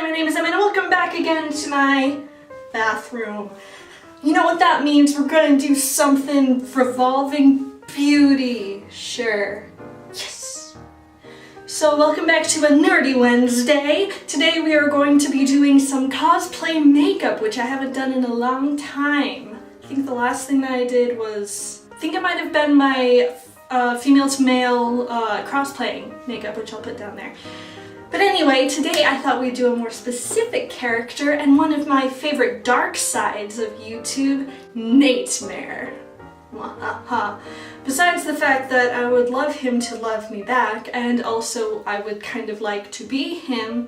everybody, my name is Emma and welcome back again to my bathroom. You know what that means? We're gonna do something revolving beauty. Sure. Yes. So welcome back to a Nerdy Wednesday. Today we are going to be doing some cosplay makeup, which I haven't done in a long time. I think the last thing that I did was, I think it might have been my female to male cross-playing makeup, which I'll put down there. But anyway, today I thought we'd do a more specific character and one of my favorite dark sides of YouTube, Natemare. Muahaha. Besides the fact that I would love him to love me back, and also I would kind of like to be him,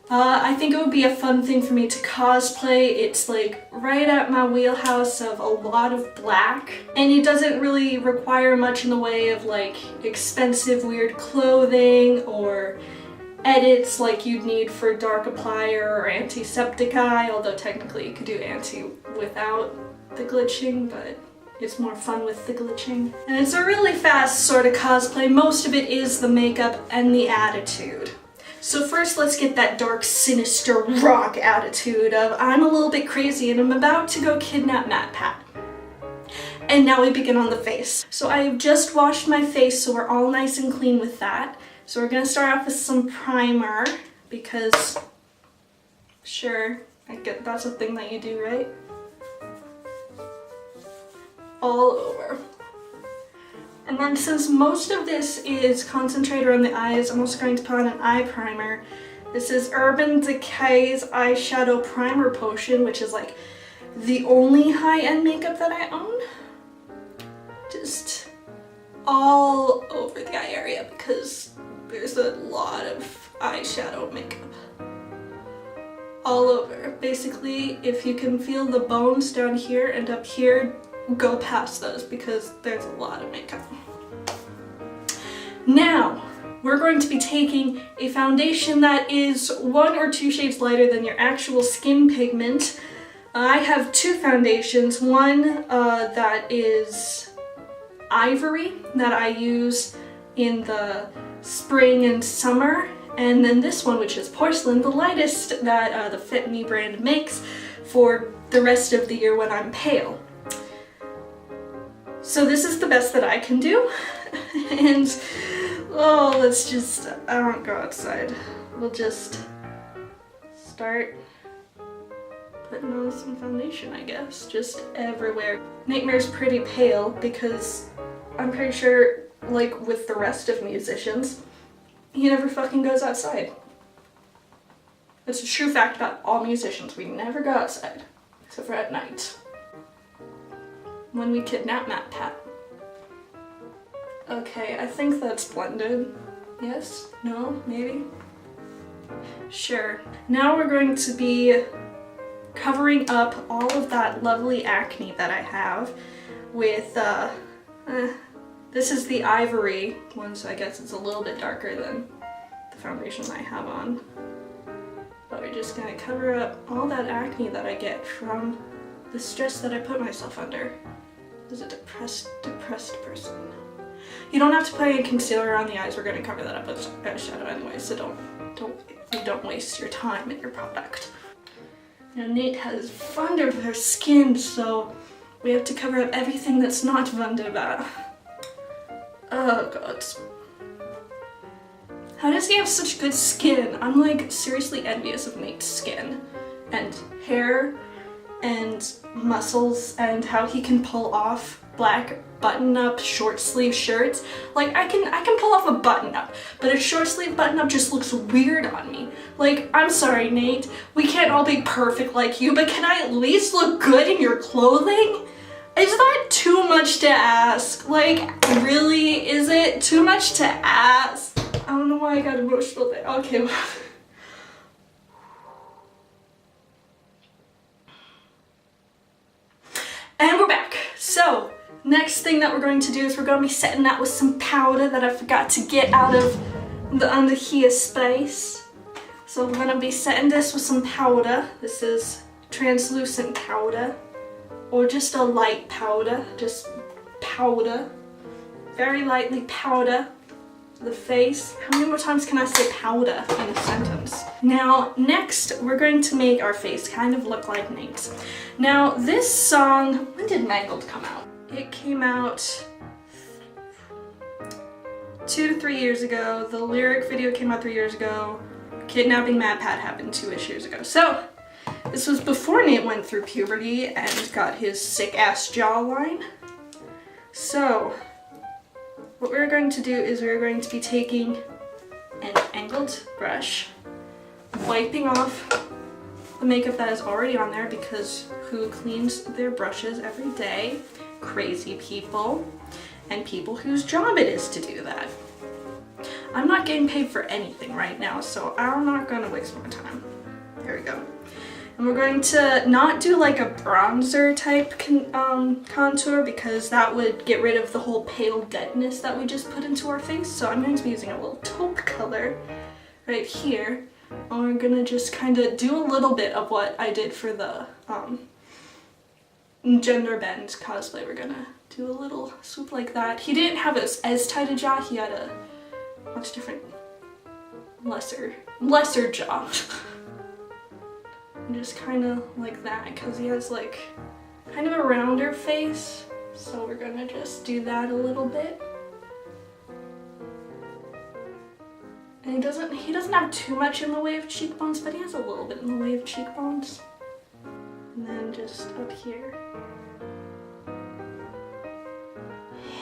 I think it would be a fun thing for me to cosplay. It's like right at my wheelhouse of a lot of black, and it doesn't really require much in the way of like expensive weird clothing or edits like you'd need for dark applier or antiseptic eye, although technically you could do anti without the glitching, but it's more fun with the glitching. And it's a really fast sort of cosplay. Most of it is the makeup and the attitude. So first let's get that dark, sinister, rock attitude of I'm a little bit crazy and I'm about to go kidnap MatPat. And now we begin on the face. So I have just washed my face, so we're all nice and clean with that. So we're gonna start off with some primer because, sure, I get that's a thing that you do, right? All over. And then since most of this is concentrated on the eyes, I'm also going to put on an eye primer. This is Urban Decay's Eyeshadow Primer Potion, which is like the only high-end makeup that I own. Just all over the eye area because there's a lot of eyeshadow makeup. All over. Basically, if you can feel the bones down here and up here, go past those because there's a lot of makeup. Now, we're going to be taking a foundation that is 1 or 2 shades lighter than your actual skin pigment. I have 2 foundations. One that is ivory that I use in the spring and summer, and then this one, which is porcelain, the lightest that the Fit Me brand makes for the rest of the year when I'm pale. So this is the best that I can do, and oh, let's just, I won't go outside. We'll just start putting on some foundation, I guess, just everywhere. Natemare's pretty pale because I'm pretty sure, like with the rest of musicians, he never fucking goes outside. It's a true fact about all musicians. We never go outside, except for at night, when we kidnap MatPat. Okay, I think that's blended. Yes? No? Maybe? Sure. Now we're going to be covering up all of that lovely acne that I have with, this is the ivory one, so I guess it's a little bit darker than the foundation I have on. But we're just gonna cover up all that acne that I get from the stress that I put myself under as a depressed person. You don't have to put any concealer on the eyes. We're gonna cover that up with eyeshadow anyway, so don't waste your time and your product. Now Nate has wunderbar skin, so we have to cover up everything that's not wunderbar. Oh god. How does he have such good skin? I'm like seriously envious of Nate's skin and hair and muscles and how he can pull off black button-up short sleeve shirts. Like I can pull off a button-up, but a short sleeve button-up just looks weird on me. Like, I'm sorry Nate, we can't all be perfect like you, but can I at least look good in your clothing? Is that too much to ask? Like, really? Is it too much to ask? I don't know why I got emotional there. Okay. And we're back. So, next thing that we're going to do is we're going to be setting that with some powder that I forgot to get out of the under here space. So we're going to be setting this with some powder. This is translucent powder. Or just a light powder, just powder, very lightly powder the face. How many more times can I say powder in a sentence? Now, next, we're going to make our face kind of look like Nate's. Now, this song, when did Mangled come out? It came out 2 to 3 years ago. The lyric video came out 3 years ago. Kidnapping MatPat happened 2-ish years ago. So, this was before Nate went through puberty and got his sick-ass jawline. So, what we're going to do is we're going to be taking an angled brush, wiping off the makeup that is already on there, because who cleans their brushes every day? Crazy people, and people whose job it is to do that. I'm not getting paid for anything right now, so I'm not going to waste my time. There we go. And we're going to not do like a bronzer type contour, because that would get rid of the whole pale deadness that we just put into our face. So I'm going to be using a little taupe color right here. And we're going to just kind of do a little bit of what I did for the gender bend cosplay. We're going to do a little swoop like that. He didn't have as tight a jaw. He had a much different, lesser jaw. Just kind of like that, because he has like kind of a rounder face, so we're gonna just do that a little bit. And he doesn't have too much in the way of cheekbones, but he has a little bit in the way of cheekbones. And then just up here.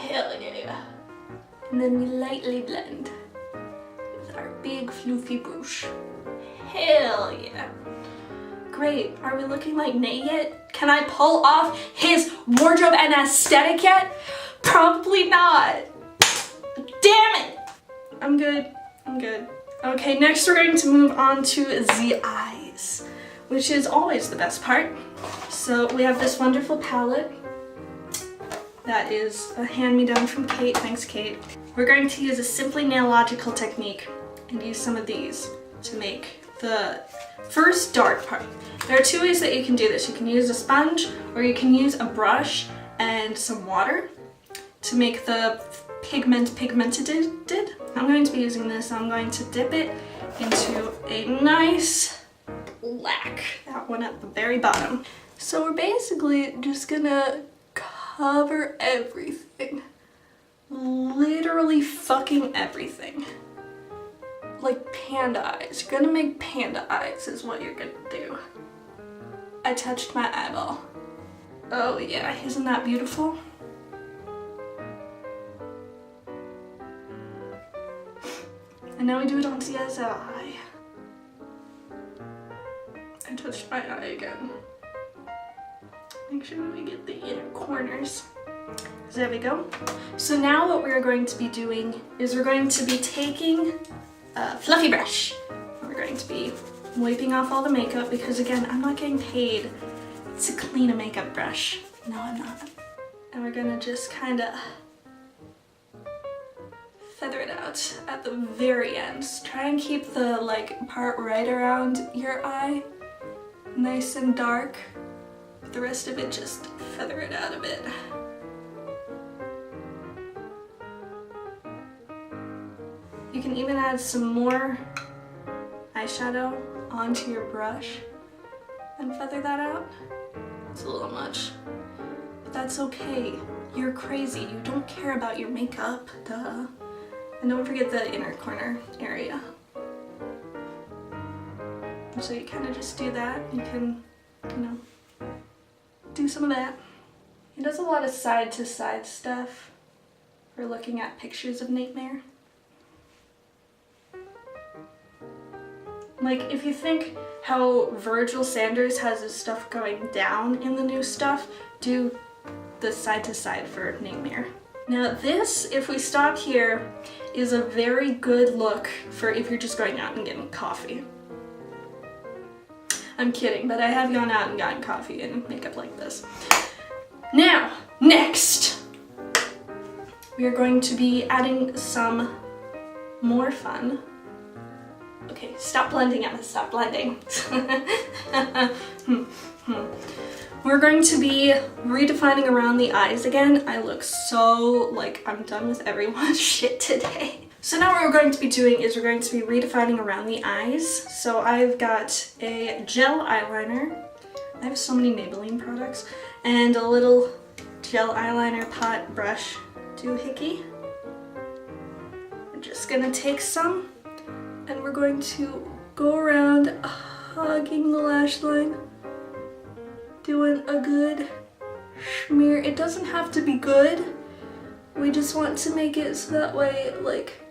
Hell yeah. And then we lightly blend with our big floofy brush. Hell yeah. Great. Are we looking like Nate yet? Can I pull off his wardrobe and aesthetic yet? Probably not. Damn it! I'm good. I'm good. Okay, next we're going to move on to the eyes, which is always the best part. So we have this wonderful palette that is a hand-me-down from Kate. Thanks, Kate. We're going to use a Simply Nailogical technique and use some of these to make the first dark part. There are 2 ways that you can do this. You can use a sponge, or you can use a brush and some water to make the pigmented. I'm going to be using this. I'm going to dip it into a nice black, that one at the very bottom. So we're basically just gonna cover everything. Literally fucking everything. Like panda eyes. You're gonna make panda eyes is what you're gonna do. I touched my eyeball. Oh yeah, isn't that beautiful? And now we do it on the other eye. I touched my eye again. Make sure we get the inner corners. There we go. So now what we're going to be doing is we're going to be taking a fluffy brush. We're going to be wiping off all the makeup, because again, I'm not getting paid to clean a makeup brush. No, I'm not. And we're gonna just kind of feather it out at the very end. Try and keep the part right around your eye nice and dark. But the rest of it, just feather it out a bit. You can even add some more eyeshadow onto your brush and feather that out. It's a little much, but that's okay. You're crazy. You don't care about your makeup, duh. And don't forget the inner corner area. And so you kind of just do that. You can, do some of that. He does a lot of side-to-side stuff for looking at pictures of Natemare. Like, if you think how Virgil Sanders has his stuff going down in the new stuff, do the side-to-side for Natemare. Now this, if we stop here, is a very good look for if you're just going out and getting coffee. I'm kidding, but I have gone out and gotten coffee in makeup like this. Now, next, we are going to be adding some more fun. Okay, stop blending, Emma, stop blending. We're going to be redefining around the eyes again. I look so like I'm done with everyone's shit today. So now what we're going to be doing is we're going to be redefining around the eyes. So I've got a gel eyeliner. I have so many Maybelline products. And a little gel eyeliner pot brush doohickey. We're just gonna take some and we're going to go around hugging the lash line, doing a good smear. It doesn't have to be good. We just want to make it so that way, like,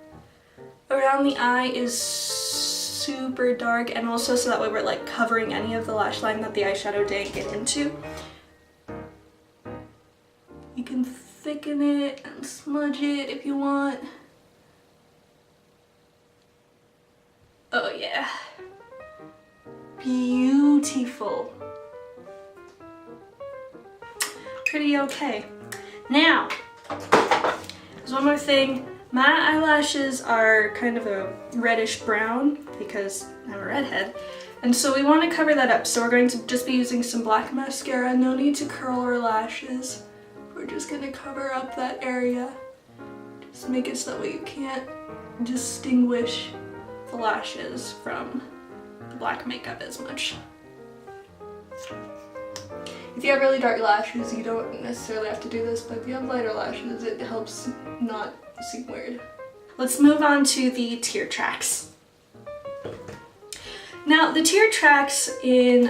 around the eye is super dark, and also so that way we're like covering any of the lash line that the eyeshadow didn't get into. You can thicken it and smudge it if you want. Oh yeah. Beautiful. Pretty okay. Now, there's one more thing. My eyelashes are kind of a reddish brown because I'm a redhead. And so we want to cover that up. So we're going to just be using some black mascara. No need to curl our lashes. We're just going to cover up that area. Just make it so that way you can't distinguish the lashes from the black makeup as much. If you have really dark lashes, you don't necessarily have to do this, but if you have lighter lashes, it helps not seem weird. Let's move on to the tear tracks. Now, the tear tracks in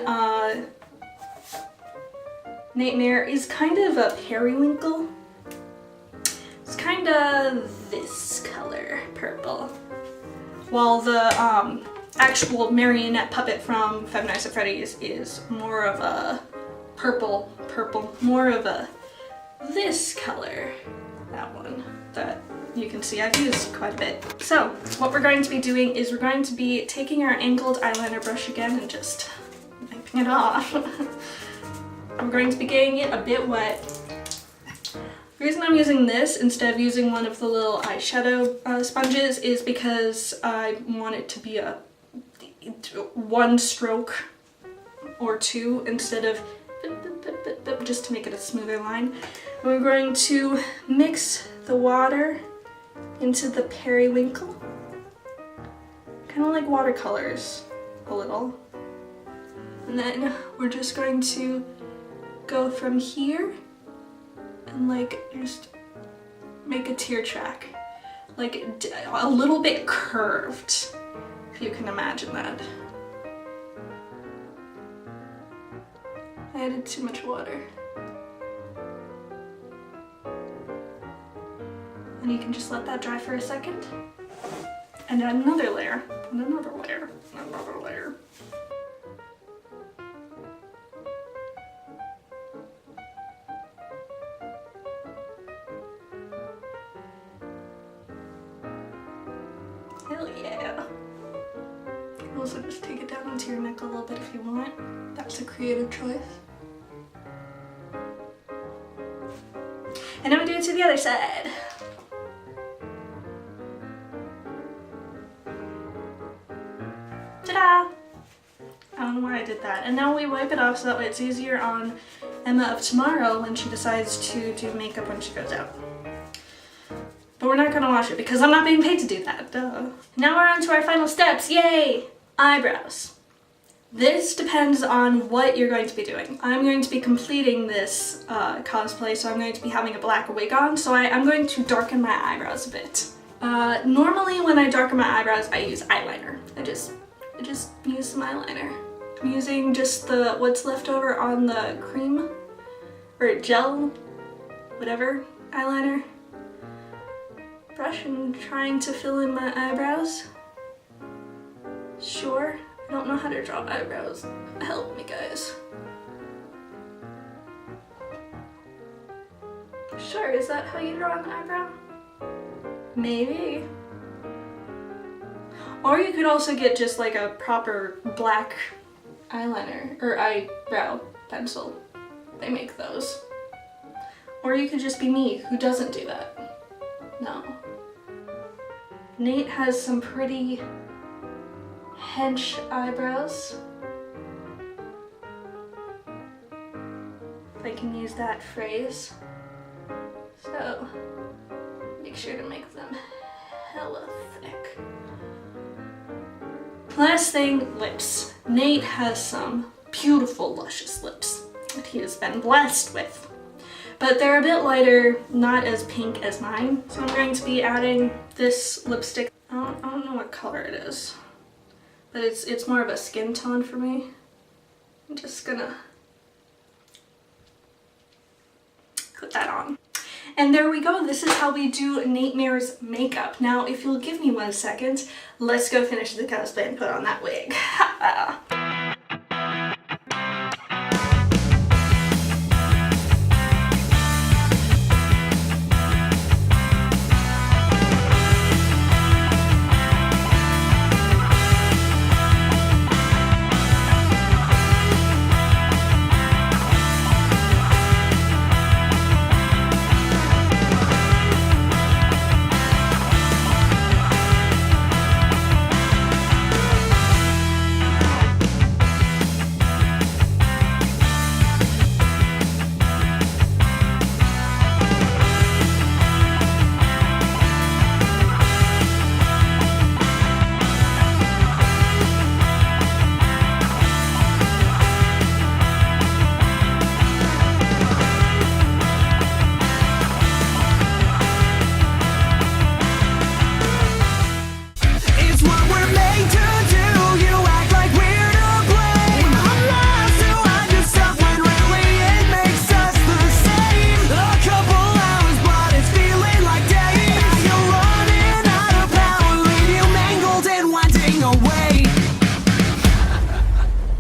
Natemare is kind of a periwinkle. It's kind of this color, purple. While the actual marionette puppet from Five Nights at Freddy's is more of a purple, more of a this color. That one that you can see I've used quite a bit. So what we're going to be doing is we're going to be taking our angled eyeliner brush again and just wiping it off. We're going to be getting it a bit wet. The reason I'm using this instead of using one of the little eyeshadow sponges is because I want it to be a one stroke or two instead of just to make it a smoother line. We're going to mix the water into the periwinkle, kind of like watercolors a little. And then we're just going to go from here and like just make a tear track, like a little bit curved, if you can imagine that. I added too much water. And you can just let that dry for a second. And add another layer, and another layer, and another layer. Hell yeah. You can also just take it down into your neck a little bit if you want. That's a creative choice. And now we do it to the other side. Ta-da! I don't know why I did that. And now we wipe it off so that way it's easier on Emma of tomorrow when she decides to do makeup when she goes out. But we're not gonna wash it because I'm not being paid to do that, duh. Now we're on to our final steps, yay! Eyebrows. This depends on what you're going to be doing. I'm going to be completing this cosplay, so I'm going to be having a black wig on, so I'm going to darken my eyebrows a bit. Normally when I darken my eyebrows, I use eyeliner. I just use some eyeliner. I'm using just what's left over on the cream, or gel, whatever, eyeliner brush and trying to fill in my eyebrows. Sure. I don't know how to draw eyebrows. Help me, guys. Sure, is that how you draw an eyebrow? Maybe. Or you could also get just like a proper black eyeliner or eyebrow pencil. They make those. Or you could just be me, who doesn't do that. No. Nate has some pretty hench eyebrows, if I can use that phrase. So make sure to make them hella thick. Last thing, lips. Nate has some beautiful, luscious lips that he has been blessed with. But they're a bit lighter, not as pink as mine. So I'm going to be adding this lipstick. I don't know what color it is, but it's more of a skin tone for me. I'm just gonna put that on. And there we go. This is how we do Natemare's makeup. Now, if you'll give me 1 second, let's go finish the cosplay and put on that wig.